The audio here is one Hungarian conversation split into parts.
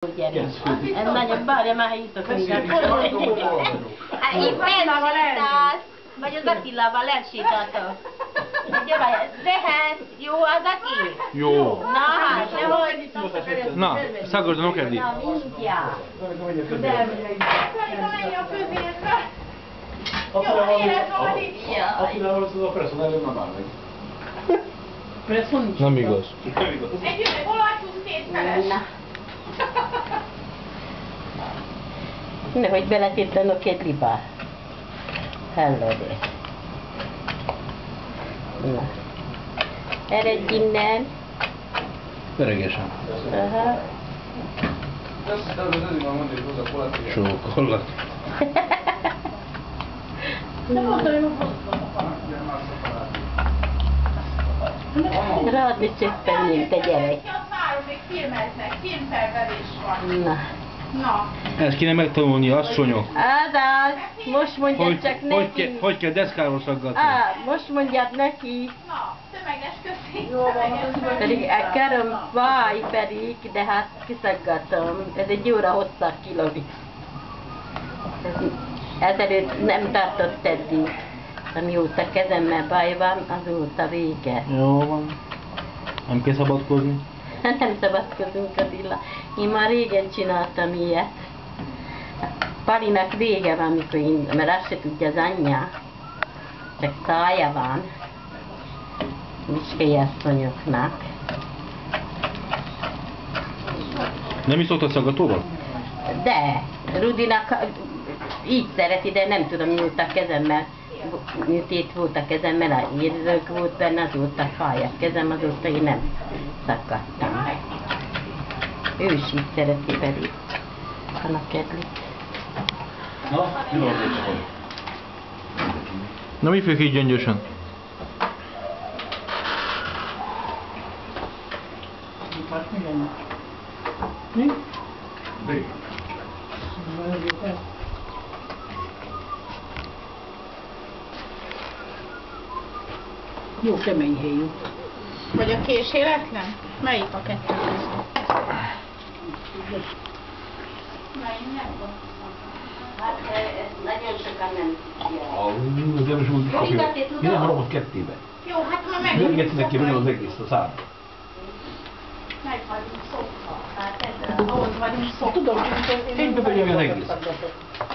Ez nagyon bárja, már hiszok, hogy Itt felsétálsz, vagy az Attilával elsétáltak. Tehát jó az aki? Jó. Na hát, nehogy... Na, szaggasd a nokedli. Na, mindjárt. Menj a közérbe! Jó, élet van itt! Attilával az a personale non va meg. Nem igaz. Egy olajfúz tétfeles. Nehogy beletettem a kedlibe. Hallod. Na. Eredj innen. Öregesen. Aha. Sókolat. Rád is csöppen, mint a gyerek. Ott várom, még filmeznek, filmfelvelés van. Na. Na. Ezt kéne megtanulni, asszonyok. Az, most mondjad csak neki. Hogy kell deszkáról szaggatni. Most mondjad neki. Na, tömeges közé. Pedig a köröm fáj pedig, de hát kiszaggatom. Ez egy óra hosszak kilódik. Ezelőtt nem tartott eddig. Amióta kezemmel baj van, azóta vége. Jó van. Nem kell szabadkozni. Nem szabadkozunk, Attila. Én már régen csináltam ilyet. Palinak vége van, mert azt se tudja az anyja. Csak szája van. Miskei asszonyoknak. Nem is szoktad szaggatóval? De, Rudinak így szereti, de nem tudom, mióta kezemmel, műtét volt a kezemmel, a érzők volt benne, azóta fáj a kezem, azóta én nem szakadtam. Ő is így szereti pedig, annak kedli. Na, mi van itt? Na mi fők így gyöngyösen? Jó kemény héjú. Vagy a késéletlen? Melyik a kettő között? Hát nagyon sokan nem tudják. De most úgy kapja. Én nem harapott kettébe. Jó, hát ma meg... Mérgetni neki benne az egész a szám. Meg vagyunk szokva. Hát ezzel, ahhoz vagyunk szokva. Tudom, hogy Én bevegyem az egész.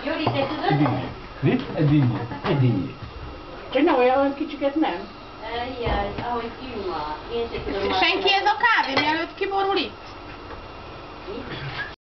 Júli, te Egy tudod? dinnyé. Mi? Egy dinnyé. Egy dinnyé. Csak ne olyan kicsiket nem. Jaj, ahogy kiuma. Én se tudom. Senki ez a kávé, mielőtt kiborul itt? Mit?